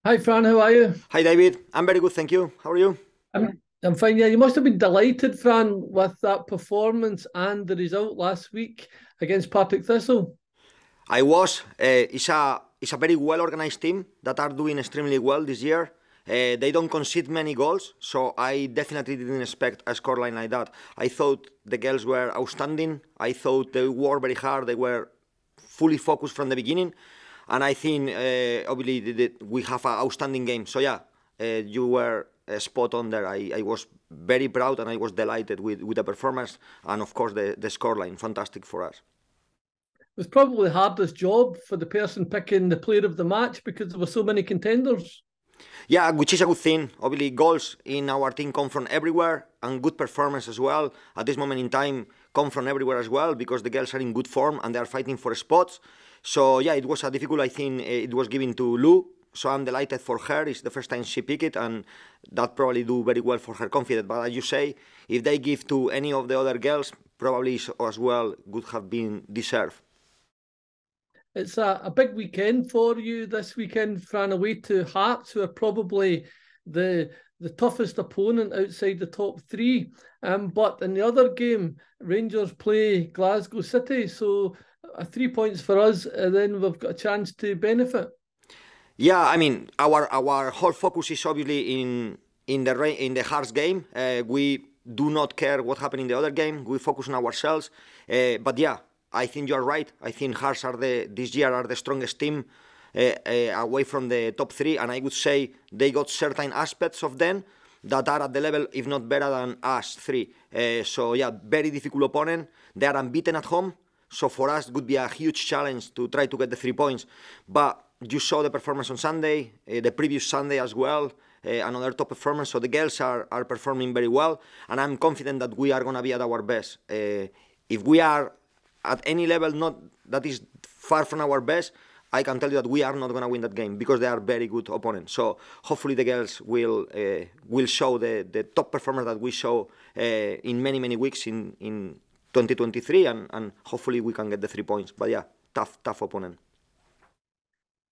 Hi Fran, how are you? Hi David, I'm very good, thank you. How are you? I'm fine. Yeah, you must have been delighted, Fran, with that performance and the result last week against Partick Thistle. I was. It's a very well organized team that are doing extremely well this year. They don't concede many goals, so I definitely didn't expect a scoreline like that. I thought the girls were outstanding. I thought they worked very hard. They were fully focused from the beginning, and I think obviously we have an outstanding game. So yeah, you were spot on there. I was very proud and I was delighted with the performance and of course the scoreline. Fantastic for us. It was probably the hardest job for the person picking the player of the match because there were so many contenders. Yeah, which is a good thing. Obviously, goals in our team come from everywhere, and good performance as well. At this moment in time, come from everywhere as well because the girls are in good form and they are fighting for spots. So yeah, it was a difficult. I think it was given to Lou. So I'm delighted for her. It's the first time she picked it, and that probably do very well for her confidence. But as you say, if they give to any of the other girls, probably as well would have been deserved. It's a big weekend for you this weekend, Fran, away to Hearts, who are probably the toughest opponent outside the top three. But in the other game, Rangers play Glasgow City, so 3 points for us, and then we've got a chance to benefit. Yeah, I mean, our whole focus is obviously in the Hearts game. We do not care what happened in the other game. We focus on ourselves. But yeah, I think you're right. I think Hearts are this year are the strongest team away from the top three, and I would say they got certain aspects of them that are at the level, if not better than us three. So yeah, very difficult opponent. They are unbeaten at home. So for us, it would be a huge challenge to try to get the 3 points. But you saw the performance on Sunday, the previous Sunday as well, another top performance. So the girls are performing very well, and I'm confident that we are going to be at our best. If we are at any level not that is far from our best, I can tell you that we are not going to win that game because they are very good opponents. So hopefully the girls will show the top performance that we show in many weeks in 2023, and hopefully we can get the 3 points. But yeah, tough opponent.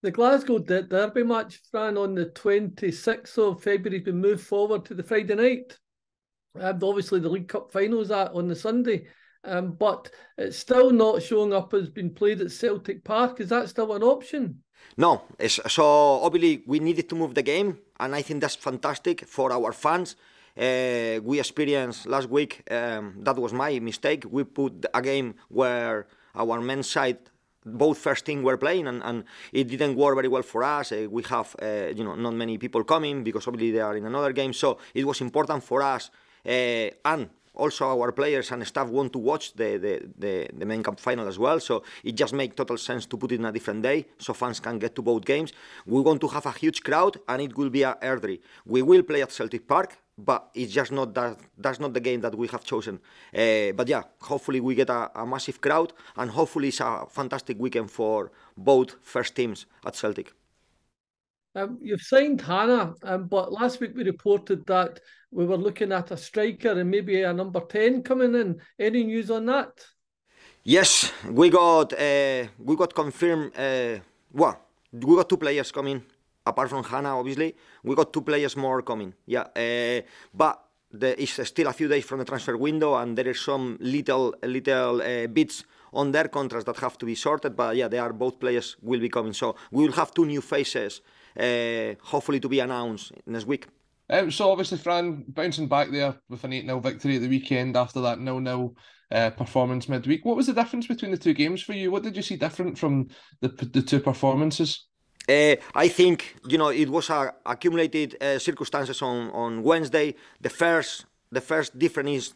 The Glasgow Derby match, Fran, on the 26th of February has been moved forward to the Friday night. Obviously, the League Cup finals are on the Sunday, but it's still not showing up as being played at Celtic Park. Is that still an option? No, so obviously we needed to move the game, and I think that's fantastic for our fans. We experienced last week, that was my mistake. We put a game where our men's side, both first team were playing, and it didn't work very well for us. We have, not many people coming because obviously they are in another game. So it was important for us, and also our players and staff want to watch the main cup final as well. So it just makes total sense to put it in a different day so fans can get to both games. We want to have a huge crowd, and it will be a early. We will play at Celtic Park, but it's just not that's not the game that we have chosen. But yeah, hopefully we get a massive crowd, and hopefully it's a fantastic weekend for both first teams at Celtic. You've signed Hannah, but last week we reported that we were looking at a striker and maybe a number 10 coming in. Any news on that? Yes, we got confirmed. Well, we got two players coming. Apart from Hannah, obviously, we got two players more coming. Yeah, but it's still a few days from the transfer window, and there is some little bits on their contracts that have to be sorted. But yeah, they are both players will be coming. So we will have two new faces, hopefully to be announced next week. So obviously, Fran bouncing back there with an 8-0 victory at the weekend after that 0-0 performance midweek. What was the difference between the two games for you? What did you see different from the two performances? I think it was accumulated circumstances on Wednesday. The first difference is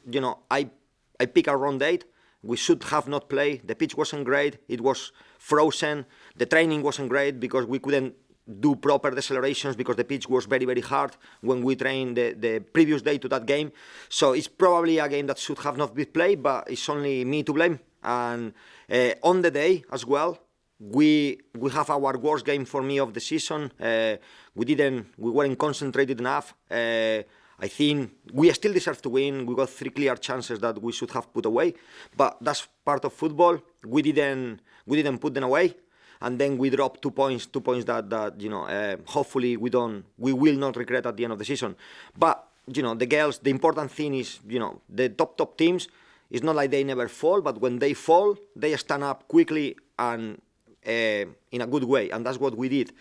I pick a wrong date. We should have not played. The pitch wasn't great. It was frozen. The training wasn't great because we couldn't do proper decelerations because the pitch was very hard when we trained the previous day to that game. So it's probably a game that should have not been played, but it's only me to blame. And on the day as well, we have our worst game for me of the season. We weren't concentrated enough. I think we still deserve to win. We got three clear chances that we should have put away, but that's part of football. We didn't put them away. and then we drop 2 points that hopefully we will not regret at the end of the season. But the girls, the important thing is the top teams. It's not like they never fall, but when they fall, they stand up quickly and in a good way, and that's what we did.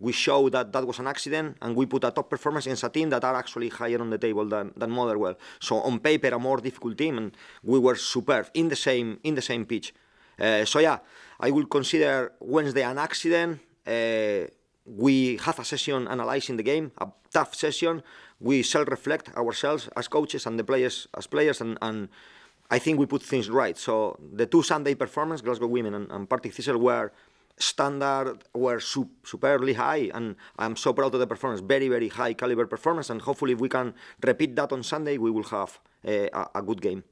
We showed that was an accident, and we put a top performance against a team that are actually higher on the table than Motherwell. So on paper, a more difficult team, and we were superb in the same pitch. So yeah, I will consider Wednesday an accident. We have a session analyzing the game, a tough session. We self-reflect ourselves as coaches and the players as players, and I think we put things right. So the 2 Sunday performances, Glasgow Women and Partick Thistle, were superbly high, and I'm so proud of the performance. Very, very high caliber performance, and hopefully if we can repeat that on Sunday, we will have a good game.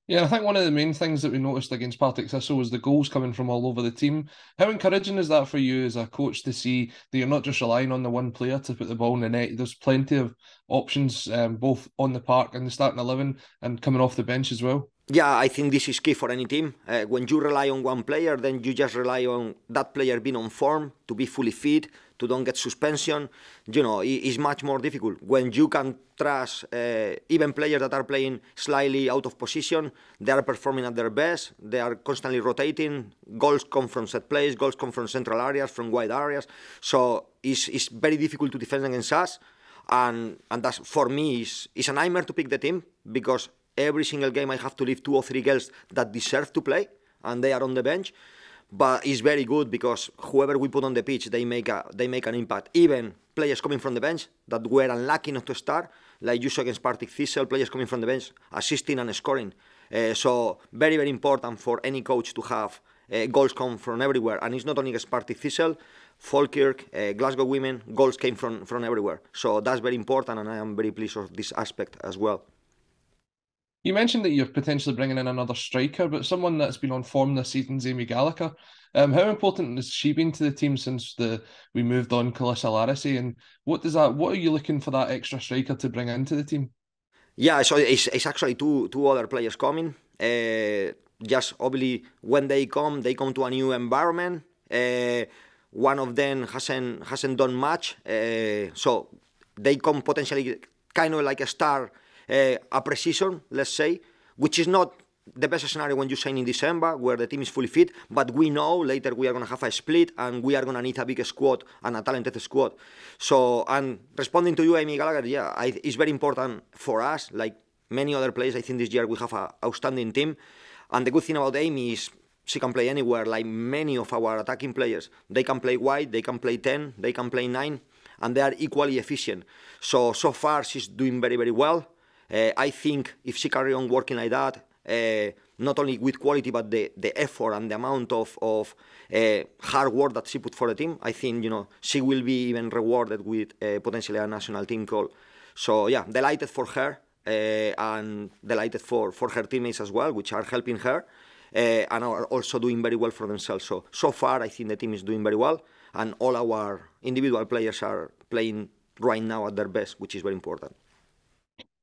Yeah, I think one of the main things that we noticed against Partick Thistle was the goals coming from all over the team. How encouraging is that for you as a coach to see that you're not just relying on the one player to put the ball in the net? There's plenty of options, both on the park and the starting 11 and coming off the bench as well. Yeah, I think this is key for any team. When you rely on one player, then you just rely on that player being on form, to be fully fit, to don't get suspension. It's much more difficult. When you can trust even players that are playing slightly out of position, they are performing at their best, they are constantly rotating, goals come from set plays, goals come from central areas, from wide areas. So it's very difficult to defend against us. And that's, for me, is a nightmare to pick the team, because every single game I have to leave 2 or 3 girls that deserve to play, and they are on the bench. But it's very good because whoever we put on the pitch, they make an impact. Even players coming from the bench that were unlucky not to start, like you saw against Partick Thistle, players coming from the bench, assisting and scoring. So very, very important for any coach to have goals come from everywhere. And it's not only against Partick Thistle, Falkirk, Glasgow Women, goals came from everywhere. So that's very important, and I am very pleased with this aspect as well. You mentioned that you're potentially bringing in another striker, but someone that's been on form this season is Amy Gallagher. How important has she been to the team since we moved on Calissa Larissy, and what are you looking for that extra striker to bring into the team? Yeah, so it's actually two other players coming. Just obviously when they come to a new environment. One of them hasn't done much, so they come potentially kind of like a star. A pre-season, let's say, which is not the best scenario when you sign in December, where the team is fully fit, but we know later we are going to have a split and we are going to need a big squad and a talented squad. So, and responding to you, Amy Gallagher, yeah, it's very important for us, like many other players. I think this year we have an outstanding team, and the good thing about Amy is she can play anywhere, like many of our attacking players. They can play wide, they can play 10, they can play 9, and they are equally efficient. So far she's doing very, very well. I think if she carry on working like that, not only with quality, but the effort and the amount of hard work that she put for the team, I think she will be even rewarded with potentially a national team call. So yeah, delighted for her, and delighted for her teammates as well, which are helping her and are also doing very well for themselves. So far, I think the team is doing very well, and all our individual players are playing right now at their best, which is very important.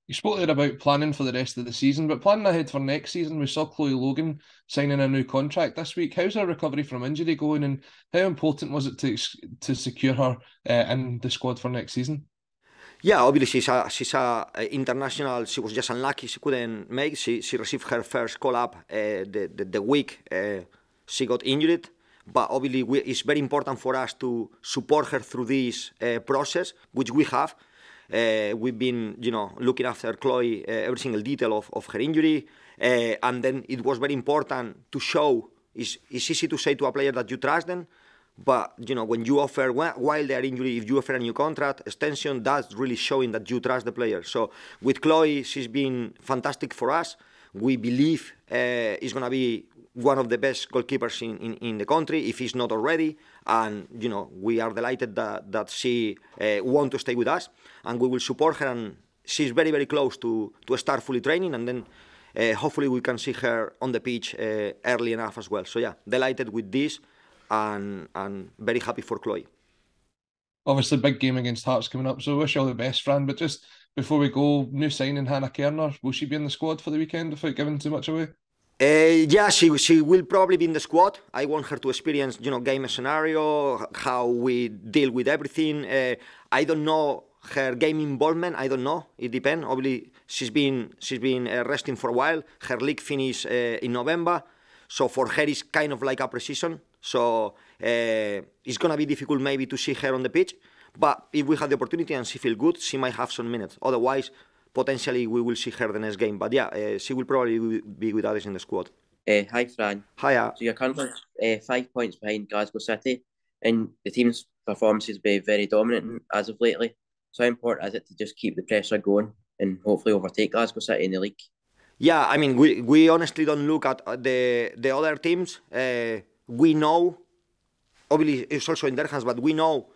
You spoke there about planning for the rest of the season, but planning ahead for next season, we saw Chloe Logan signing a new contract this week. How's her recovery from injury going, and how important was it to secure her in the squad for next season? Yeah, obviously she's a international. She was just unlucky she couldn't make. She received her first call up the week she got injured. But obviously it's very important for us to support her through this process, which we have. We've been, looking after Chloe every single detail of her injury, and then it was very important to show. It's easy to say to a player that you trust them, but when you offer while they are injured, if you offer a new contract extension, that's really showing that you trust the player. So with Chloe, she's been fantastic for us. We believe is going to be one of the best goalkeepers in the country, if he's not already. And, we are delighted that she wants to stay with us, and we will support her. And she's very, very close to start fully training, and then hopefully we can see her on the pitch early enough as well. So, yeah, delighted with this, and very happy for Chloe. Obviously, big game against Hearts coming up, so wish you all the best, Fran. But just before we go, new signing Hannah Kerner, will she be in the squad for the weekend without giving too much away? Yeah, she will probably be in the squad. I want her to experience, game scenario, how we deal with everything. I don't know her game involvement. I don't know. It depends. Obviously, she's been resting for a while. Her league finish in November, so for her it's kind of like a pre-season. So it's gonna be difficult maybe to see her on the pitch. But if we have the opportunity and she feels good, she might have some minutes. Otherwise, potentially we will see her the next game. But yeah, she will probably be with us in the squad. Hi, Fran. Hiya. So you're currently 5 points behind Glasgow City, and the team's performance has been very dominant as of lately. So how important is it to just keep the pressure going and hopefully overtake Glasgow City in the league? Yeah, I mean, we honestly don't look at the other teams. We know, obviously it's also in their hands, but we know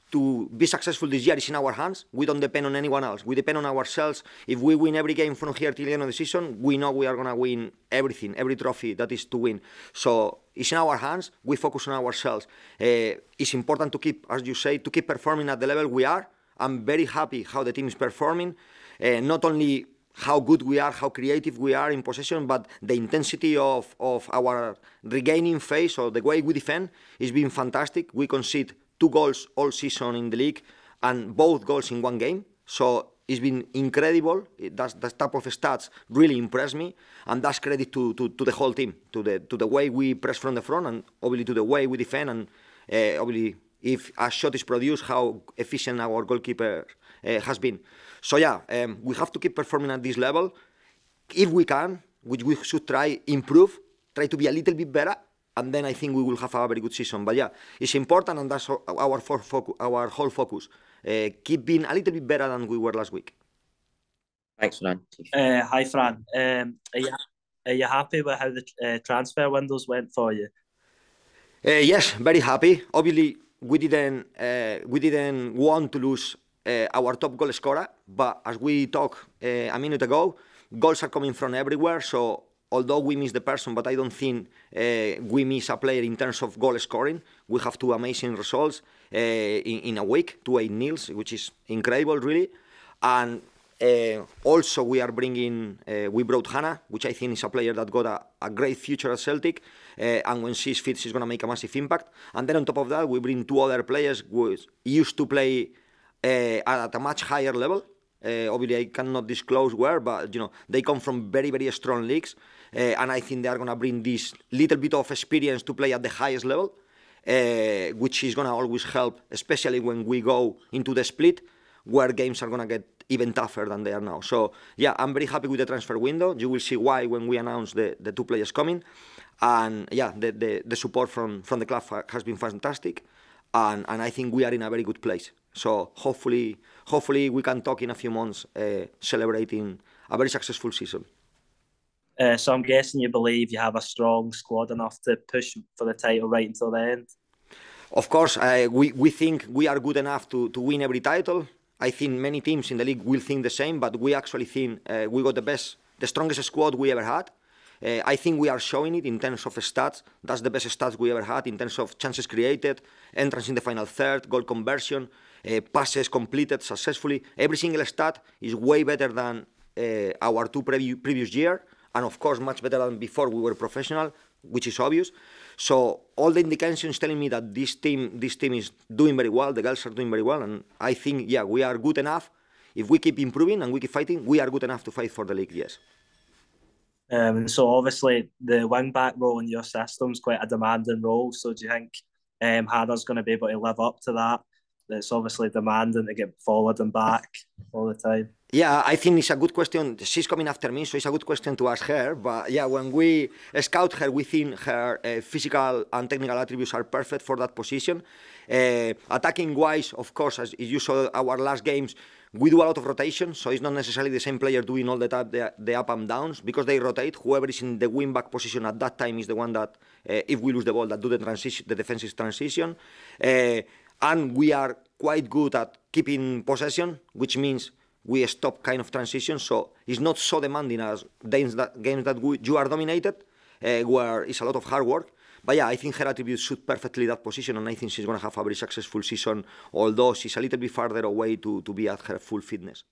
to be successful this year is in our hands. We don't depend on anyone else. We depend on ourselves. If we win every game from here till the end of the season, we know we are going to win everything, every trophy that is to win. So it's in our hands. We focus on ourselves. It's important to keep, as you say, to keep performing at the level we are. I'm very happy how the team is performing. Not only how good we are, how creative we are in possession, but the intensity of our regaining phase or the way we defend is being fantastic. We concede 2 goals all season in the league, and both goals in one game. So it's been incredible. That type of stats really impressed me, and that's credit to the whole team, to the way we press from the front, and obviously to the way we defend, and obviously if a shot is produced, how efficient our goalkeeper has been. So yeah, we have to keep performing at this level. If we can, which we should try to be a little bit better. And then I think we will have a very good season. But yeah, it's important, and that's our whole focus. Keep being a little bit better than we were last week. Thanks, Fran. Hi, Fran. Are you happy with how the transfer windows went for you? Yes, very happy. Obviously, we didn't want to lose our top goal scorer, but as we talked a minute ago, goals are coming from everywhere. So although we miss the person, but I don't think we miss a player in terms of goal scoring. We have 2 amazing results in a week, 2 8-0, which is incredible, really. And also we are we brought Hannah, which I think is a player that got a great future at Celtic. And when she's fit, she's going to make a massive impact. And then on top of that, we bring 2 other players who used to play at a much higher level. Obviously, I cannot disclose where, but they come from very, very strong leagues, and I think they are going to bring this little bit of experience to play at the highest level, which is going to always help, especially when we go into the split, where games are going to get even tougher than they are now. So yeah, I'm very happy with the transfer window. You will see why when we announce the 2 players coming, and yeah, the support from the club has been fantastic, and I think we are in a very good place. So hopefully we can talk in a few months celebrating a very successful season. So I'm guessing you believe you have a strong squad enough to push for the title right until the end? Of course, we think we are good enough to win every title. I think many teams in the league will think the same, but we actually think we got the strongest squad we ever had. I think we are showing it in terms of stats. That's the best stats we ever had in terms of chances created, entrance in the final third, goal conversion, passes completed successfully. Every single stat is way better than our 2 previous year, and of course much better than before we were professional, which is obvious. So all the indications telling me that this team is doing very well, the girls are doing very well, and I think, yeah, we are good enough. If we keep improving and we keep fighting, we are good enough to fight for the league, yes. So obviously the wing-back role in your system is quite a demanding role, so do you think Hannah's going to be able to live up to that? It's obviously demanding to get forward and back all the time. Yeah, I think it's a good question. She's coming after me, so it's a good question to ask her. But yeah, when we scout her, we think her physical and technical attributes are perfect for that position. Attacking-wise, of course, as you saw our last games, we do a lot of rotation, so it's not necessarily the same player doing all the time the up and downs, because they rotate. Whoever is in the wing-back position at that time is the one that, if we lose the ball, that do the defensive transition. And we are quite good at keeping possession, which means we stop kind of transition, so it's not so demanding as games that you are dominated, where it's a lot of hard work. But yeah, I think her attributes suit perfectly that position, and I think she's going to have a very successful season, although she's a little bit farther away to be at her full fitness.